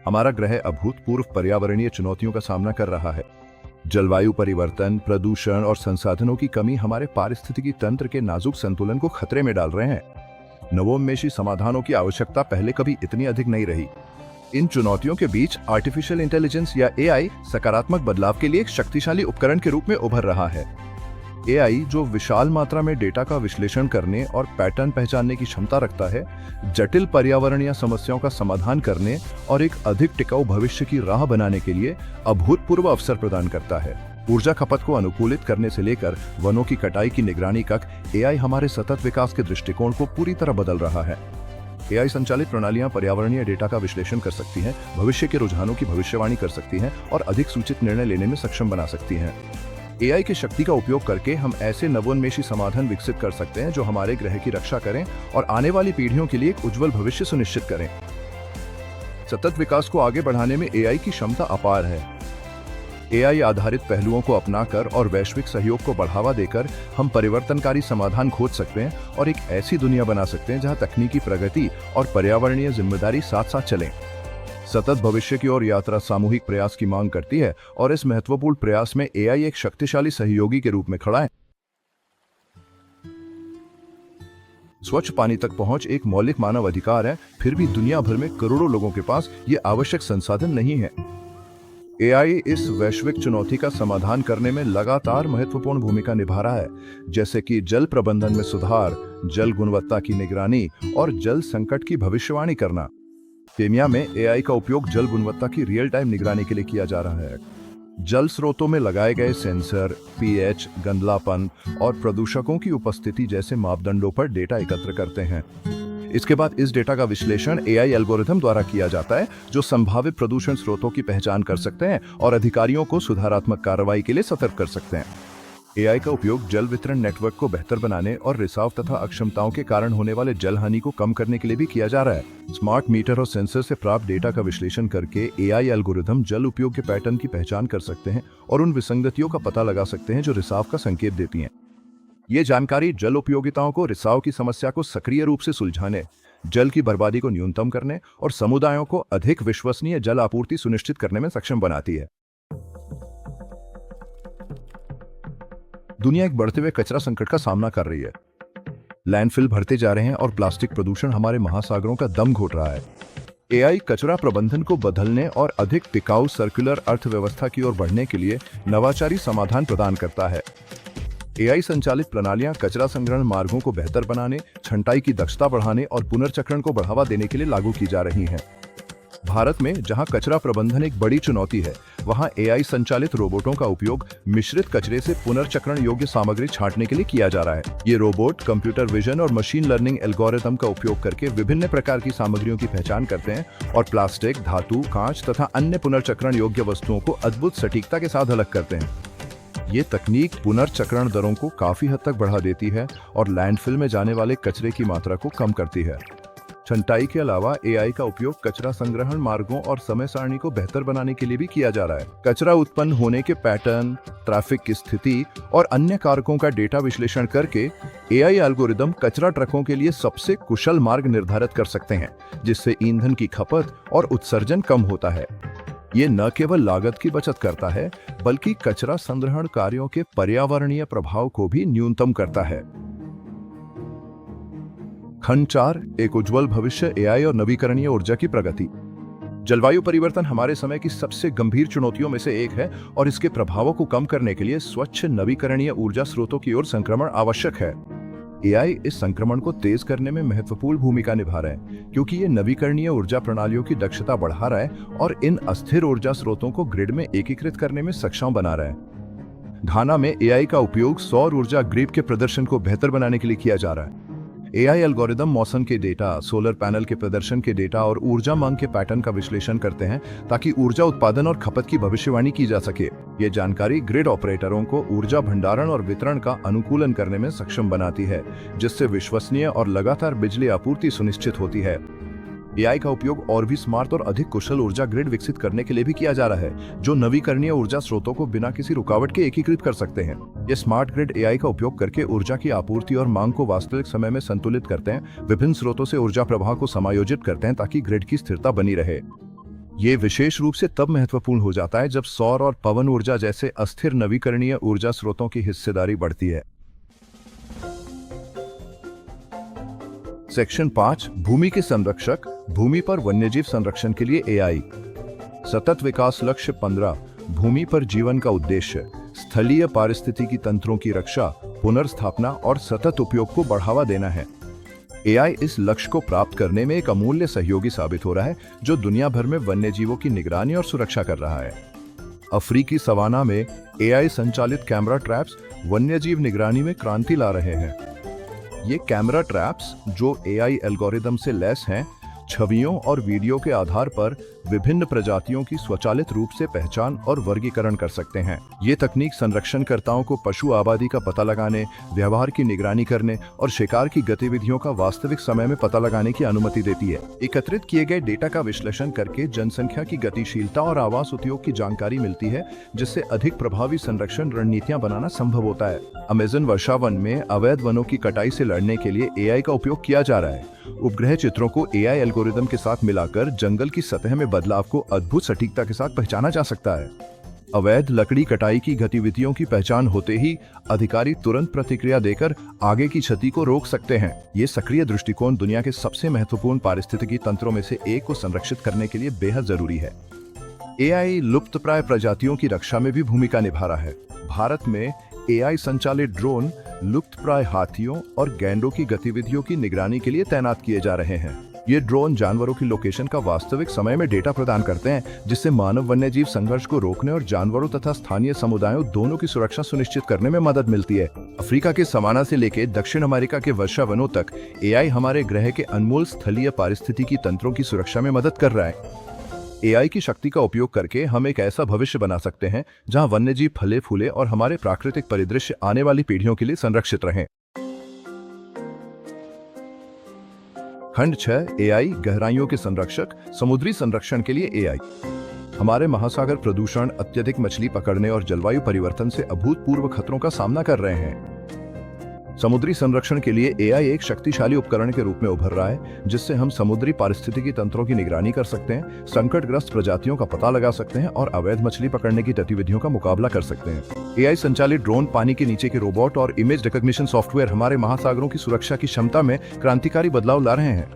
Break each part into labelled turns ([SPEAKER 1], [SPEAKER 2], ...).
[SPEAKER 1] हमारा ग्रह अभूतपूर्व पर्यावरणीय चुनौतियों का सामना कर रहा है। जलवायु परिवर्तन, प्रदूषण और संसाधनों की कमी हमारे पारिस्थितिकी तंत्र के नाजुक संतुलन को खतरे में डाल रहे हैं। नवोन्मेषी समाधानों की आवश्यकता पहले कभी इतनी अधिक नहीं रही। इन चुनौतियों के बीच आर्टिफिशियल इंटेलिजेंस या एआई सकारात्मक बदलाव के लिए एक शक्तिशाली उपकरण के रूप में उभर रहा है। एआई, जो विशाल मात्रा में डेटा का विश्लेषण करने और पैटर्न पहचानने की क्षमता रखता है, जटिल पर्यावरणीय समस्याओं का समाधान करने और एक अधिक टिकाऊ भविष्य की राह बनाने के लिए अभूतपूर्व अवसर प्रदान करता है। ऊर्जा खपत को अनुकूलित करने से लेकर वनों की कटाई की निगरानी तक एआई हमारे सतत विकास के दृष्टिकोण को पूरी तरह बदल रहा है। एआई संचालित प्रणालियां पर्यावरणीय डेटा का विश्लेषण कर सकती हैं, भविष्य के रुझानों की भविष्यवाणी कर सकती हैं और अधिक सूचित निर्णय लेने में सक्षम बना सकती हैं। एआई की शक्ति का उपयोग करके हम ऐसे नवोन्मेषी समाधान विकसित कर सकते हैं जो हमारे ग्रह की रक्षा करें और आने वाली पीढ़ियों के लिए एक उज्जवल भविष्य सुनिश्चित करें। सतत विकास को आगे बढ़ाने में एआई की क्षमता अपार है। एआई आधारित पहलुओं को अपनाकर और वैश्विक सहयोग को बढ़ावा देकर हम परिवर्तनकारी समाधान खोज सकते हैं और एक ऐसी दुनिया बना सकते हैं जहां तकनीकी प्रगति और पर्यावरणीय जिम्मेदारी साथ साथ चलें। सतत भविष्य की ओर यात्रा सामूहिक प्रयास की मांग करती है और इस महत्वपूर्ण प्रयास में एआई एक शक्तिशाली सहयोगी के रूप में खड़ा है। स्वच्छ पानी तक पहुंच एक मौलिक मानव अधिकार है, फिर भी दुनिया भर में करोड़ों लोगों के पास ये आवश्यक संसाधन नहीं है। एआई इस वैश्विक चुनौती का समाधान करने में लगातार महत्वपूर्ण भूमिका निभा रहा है, जैसे कि जल प्रबंधन में सुधार, जल गुणवत्ता की निगरानी और जल संकट की भविष्यवाणी करना। केन्या में एआई का उपयोग जल गुणवत्ता की रियल टाइम निगरानी के लिए किया जा रहा है। जल स्रोतों में लगाए गए सेंसर पीएच, गंदलापन और प्रदूषकों की उपस्थिति जैसे मापदंडों पर डेटा एकत्र करते हैं। इसके बाद इस डेटा का विश्लेषण एआई एल्गोरिथम द्वारा किया जाता है, जो संभावित प्रदूषण स्रोतों की पहचान कर सकते हैं और अधिकारियों को सुधारात्मक कार्रवाई के लिए सतर्क कर सकते हैं। एआई का उपयोग जल वितरण नेटवर्क को बेहतर बनाने और रिसाव तथा अक्षमताओं के कारण होने वाले जल हानि को कम करने के लिए भी किया जा रहा है। स्मार्ट मीटर और सेंसर से प्राप्त डेटा का विश्लेषण करके एआई एल्गोरिथम जल उपयोग के पैटर्न की पहचान कर सकते हैं और उन विसंगतियों का पता लगा सकते हैं जो रिसाव का संकेत देती हैं। ये जानकारी जल उपयोगिताओं को रिसाव की समस्या को सक्रिय रूप से सुलझाने, जल की बर्बादी को न्यूनतम करने और समुदायों को अधिक विश्वसनीय जल आपूर्ति सुनिश्चित करने में सक्षम बनाती है। दुनिया एक बढ़ते हुए कचरा संकट का सामना कर रही है। लैंडफिल भरते जा रहे हैं और प्लास्टिक प्रदूषण हमारे महासागरों का दम घोट रहा है। एआई कचरा प्रबंधन को बदलने और अधिक टिकाऊ सर्कुलर अर्थव्यवस्था की ओर बढ़ने के लिए नवाचारी समाधान प्रदान करता है। एआई संचालित प्रणालियां कचरा संग्रहण मार्गों को बेहतर बनाने, छंटाई की दक्षता बढ़ाने और पुनर्चक्रण को बढ़ावा देने के लिए लागू की जा रही हैं। भारत में जहां कचरा प्रबंधन एक बड़ी चुनौती है, वहां एआई संचालित रोबोटों का उपयोग मिश्रित कचरे से पुनर्चक्रण योग्य सामग्री छांटने के लिए किया जा रहा है। ये रोबोट कंप्यूटर विजन और मशीन लर्निंग एल्गोरिथम का उपयोग करके विभिन्न प्रकार की सामग्रियों की पहचान करते हैं और प्लास्टिक, धातु, कांच तथा अन्य पुनर्चक्रण योग्य वस्तुओं को अद्भुत सटीकता के साथ अलग करते हैं। ये तकनीक पुनर्चक्रण दरों को काफी हद तक बढ़ा देती है और लैंडफिल में जाने वाले कचरे की मात्रा को कम करती है। छंटाई के अलावा एआई का उपयोग कचरा संग्रहण मार्गों और समय सारणी को बेहतर बनाने के लिए भी किया जा रहा है। कचरा उत्पन्न होने के पैटर्न, ट्रैफिक की स्थिति और अन्य कारकों का डेटा विश्लेषण करके एआई एल्गोरिदम कचरा ट्रकों के लिए सबसे कुशल मार्ग निर्धारित कर सकते हैं, जिससे ईंधन की खपत और उत्सर्जन कम होता है। ये न केवल लागत की बचत करता है, बल्कि कचरा संग्रहण कार्यों के पर्यावरणीय प्रभाव को भी न्यूनतम करता है। खंड 4, एक उज्जवल भविष्य, एआई और नवीकरणीय ऊर्जा की प्रगति। जलवायु परिवर्तन हमारे समय की सबसे गंभीर चुनौतियों में से एक है और इसके प्रभावों को कम करने के लिए स्वच्छ नवीकरणीय ऊर्जा स्रोतों की ओर संक्रमण आवश्यक है। एआई इस संक्रमण को तेज करने में महत्वपूर्ण भूमिका निभा रहे हैं, क्योंकि ये नवीकरणीय ऊर्जा प्रणालियों की दक्षता बढ़ा रहा है और इन अस्थिर ऊर्जा स्रोतों को ग्रिड में एकीकृत करने में सक्षम बना रहा है। घाना में एआई का उपयोग सौर ऊर्जा ग्रिड के प्रदर्शन को बेहतर बनाने के लिए किया जा रहा है। एआई एल्गोरिदम मौसम के डेटा, सोलर पैनल के प्रदर्शन के डेटा और ऊर्जा मांग के पैटर्न का विश्लेषण करते हैं, ताकि ऊर्जा उत्पादन और खपत की भविष्यवाणी की जा सके। ये जानकारी ग्रिड ऑपरेटरों को ऊर्जा भंडारण और वितरण का अनुकूलन करने में सक्षम बनाती है, जिससे विश्वसनीय और लगातार बिजली आपूर्ति सुनिश्चित होती है। एआई का उपयोग और भी स्मार्ट और अधिक कुशल ऊर्जा ग्रिड विकसित करने के लिए भी किया जा रहा है, जो नवीकरणीय ऊर्जा स्रोतों को बिना किसी रुकावट के एकीकृत कर सकते हैं। ये स्मार्ट ग्रिड एआई का उपयोग करके ऊर्जा की आपूर्ति और मांग को वास्तविक समय में संतुलित करते हैं, विभिन्न स्रोतों से ऊर्जा प्रवाह को समायोजित करते हैं ताकि ग्रिड की स्थिरता बनी रहे। ये विशेष रूप से तब महत्वपूर्ण हो जाता है जब सौर और पवन ऊर्जा जैसे अस्थिर नवीकरणीय ऊर्जा स्रोतों की हिस्सेदारी बढ़ती है। सेक्शन 5, भूमि के संरक्षक, भूमि पर वन्यजीव संरक्षण के लिए एआई। सतत विकास लक्ष्य 15, भूमि पर जीवन का उद्देश्य, स्थलीय पारिस्थितिकी तंत्रों की रक्षा, पुनर्स्थापना और सतत उपयोग को बढ़ावा देना है। एआई इस लक्ष्य को प्राप्त करने में एक अमूल्य सहयोगी साबित हो रहा है, जो दुनिया भर में वन्यजीवों की निगरानी और सुरक्षा कर रहा है। अफ्रीकी सवाना में एआई संचालित कैमरा ट्रैप्स वन्यजीव निगरानी में क्रांति ला रहे हैं। ये कैमरा ट्रैप्स, जो एआई एल्गोरिदम से लैस हैं, छवियों और वीडियो के आधार पर विभिन्न प्रजातियों की स्वचालित रूप से पहचान और वर्गीकरण कर सकते हैं। ये तकनीक संरक्षणकर्ताओं को पशु आबादी का पता लगाने, व्यवहार की निगरानी करने और शिकार की गतिविधियों का वास्तविक समय में पता लगाने की अनुमति देती है। एकत्रित किए गए डेटा का विश्लेषण करके जनसंख्या की गतिशीलता और आवास उद्योग की जानकारी मिलती है, जिससे अधिक प्रभावी संरक्षण रणनीतियां बनाना संभव होता है। अमेज़न वर्षा वन में अवैध वनों की कटाई से लड़ने के लिए एआई का उपयोग किया जा रहा है। उपग्रह चित्रों को एआई एल्गोरिदम के साथ मिलाकर जंगल की सतह में बदलाव को अद्भुत सटीकता के साथ पहचाना जा सकता है। अवैध लकड़ी कटाई की गतिविधियों की पहचान होते ही अधिकारी तुरंत प्रतिक्रिया देकर आगे की क्षति को रोक सकते हैं। ये सक्रिय दृष्टिकोण दुनिया के सबसे महत्वपूर्ण पारिस्थितिकी तंत्रों में से एक को संरक्षित करने के लिए बेहद जरूरी है। एआई लुप्तप्राय प्रजातियों की रक्षा में भी भूमिका निभा रहा है। भारत में एआई संचालित ड्रोन लुप्तप्राय हाथियों और गैंडों की गतिविधियों की निगरानी के लिए तैनात किए जा रहे हैं। ये ड्रोन जानवरों की लोकेशन का वास्तविक समय में डेटा प्रदान करते हैं, जिससे मानव वन्यजीव संघर्ष को रोकने और जानवरों तथा स्थानीय समुदायों दोनों की सुरक्षा सुनिश्चित करने में मदद मिलती है। अफ्रीका के सवाना से लेकर दक्षिण अमेरिका के वर्षा वनों तक एआई हमारे ग्रह के अनमोल स्थलीय पारिस्थितिकी तंत्रों की सुरक्षा में मदद कर रहा है। एआई की शक्ति का उपयोग करके हम एक ऐसा भविष्य बना सकते हैं जहां वन्यजीव फले फूले और हमारे प्राकृतिक परिदृश्य आने वाली पीढ़ियों के लिए संरक्षित रहें। खंड 6, एआई गहराइयों के संरक्षक, समुद्री संरक्षण के लिए एआई। हमारे महासागर प्रदूषण, अत्यधिक मछली पकड़ने और जलवायु परिवर्तन से अभूतपूर्व खतरों का सामना कर रहे हैं। समुद्री संरक्षण के लिए एआई एक शक्तिशाली उपकरण के रूप में उभर रहा है, जिससे हम समुद्री पारिस्थितिकी तंत्रों की निगरानी कर सकते हैं, संकटग्रस्त प्रजातियों का पता लगा सकते हैं और अवैध मछली पकड़ने की गतिविधियों का मुकाबला कर सकते हैं। एआई संचालित ड्रोन, पानी के नीचे के रोबोट और इमेज रिकॉग्निशन सॉफ्टवेयर हमारे महासागरों की सुरक्षा की क्षमता में क्रांतिकारी बदलाव ला रहे हैं।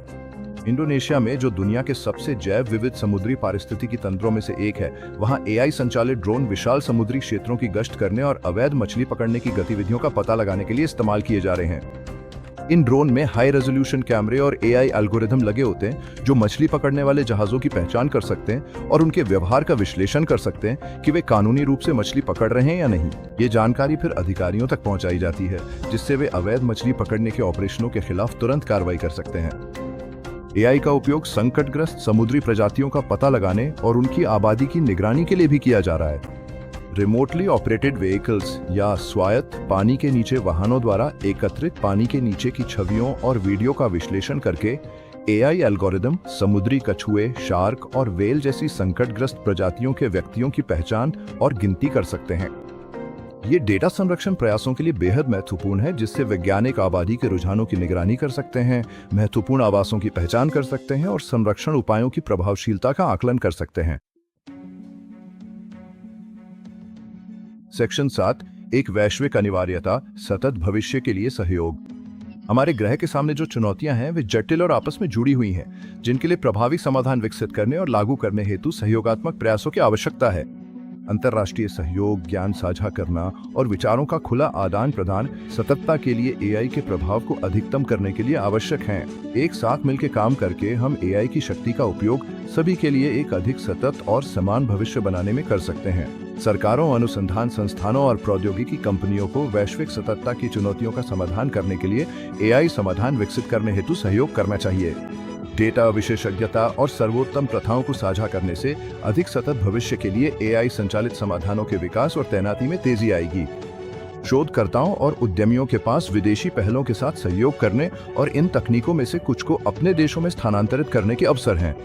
[SPEAKER 1] इंडोनेशिया में, जो दुनिया के सबसे जैव विविध समुद्री पारिस्थितिकी तंत्रों में से एक है, वहां एआई संचालित ड्रोन विशाल समुद्री क्षेत्रों की गश्त करने और अवैध मछली पकड़ने की गतिविधियों का पता लगाने के लिए इस्तेमाल किए जा रहे हैं। इन ड्रोन में हाई रेजोल्यूशन कैमरे और एआई एल्गोरिदम लगे होते हैं, जो मछली पकड़ने वाले जहाजों की पहचान कर सकते हैं और उनके व्यवहार का विश्लेषण कर सकते हैं कि वे कानूनी रूप से मछली पकड़ रहे हैं या नहीं। ये जानकारी फिर अधिकारियों तक पहुंचाई जाती है, जिससे वे अवैध मछली पकड़ने के ऑपरेशनों के खिलाफ तुरंत कार्रवाई कर सकते हैं। एआई का उपयोग संकटग्रस्त समुद्री प्रजातियों का पता लगाने और उनकी आबादी की निगरानी के लिए भी किया जा रहा है। रिमोटली ऑपरेटेड व्हीकल्स या स्वायत्त पानी के नीचे वाहनों द्वारा एकत्रित पानी के नीचे की छवियों और वीडियो का विश्लेषण करके एआई एल्गोरिदम समुद्री कछुए, शार्क और व्हेल जैसी संकटग्रस्त प्रजातियों के व्यक्तियों की पहचान और गिनती कर सकते हैं। ये डेटा संरक्षण प्रयासों के लिए बेहद महत्वपूर्ण है, जिससे वैज्ञानिक आबादी के रुझानों की निगरानी कर सकते हैं, महत्वपूर्ण आवासों की पहचान कर सकते हैं और संरक्षण उपायों की प्रभावशीलता का आकलन कर सकते हैं। सेक्शन 7, एक वैश्विक अनिवार्यता, सतत भविष्य के लिए सहयोग। हमारे ग्रह के सामने जो चुनौतियां हैं, वे जटिल और आपस में जुड़ी हुई हैं, जिनके लिए प्रभावी समाधान विकसित करने और लागू करने हेतु सहयोगात्मक प्रयासों की आवश्यकता है। अंतर्राष्ट्रीय सहयोग, ज्ञान साझा करना और विचारों का खुला आदान प्रदान सततता के लिए एआई के प्रभाव को अधिकतम करने के लिए आवश्यक हैं। एक साथ मिलकर काम करके हम एआई की शक्ति का उपयोग सभी के लिए एक अधिक सतत और समान भविष्य बनाने में कर सकते हैं। सरकारों, अनुसंधान संस्थानों और प्रौद्योगिकी कंपनियों को वैश्विक सततता की चुनौतियों का समाधान करने के लिए एआई समाधान विकसित करने हेतु सहयोग करना चाहिए। डेटा विशेषज्ञता और सर्वोत्तम प्रथाओं को साझा करने से अधिक सतत भविष्य के लिए एआई संचालित समाधानों के विकास और तैनाती में तेजी आएगी। शोधकर्ताओं और उद्यमियों के पास विदेशी पहलों के साथ सहयोग करने और इन तकनीकों में से कुछ को अपने देशों में स्थानांतरित करने के अवसर हैं।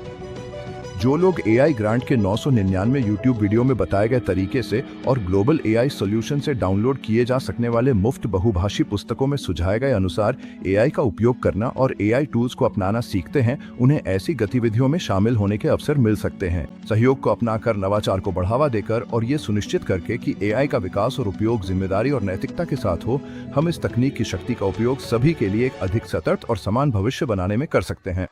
[SPEAKER 1] जो लोग एआई ग्रांट के 999 यूट्यूब वीडियो में बताए गए तरीके से और ग्लोबल एआई सॉल्यूशन से डाउनलोड किए जा सकने वाले मुफ्त बहुभाषी पुस्तकों में सुझाए गए अनुसार एआई का उपयोग करना और एआई टूल्स को अपनाना सीखते हैं, उन्हें ऐसी गतिविधियों में शामिल होने के अवसर मिल सकते हैं। सहयोग को अपनाकर, नवाचार को बढ़ावा देकर और ये सुनिश्चित करके कि एआई का विकास और उपयोग जिम्मेदारी और नैतिकता के साथ हो, हम इस तकनीक की शक्ति का उपयोग सभी के लिए एक अधिक सतत और समान भविष्य बनाने में कर सकते हैं।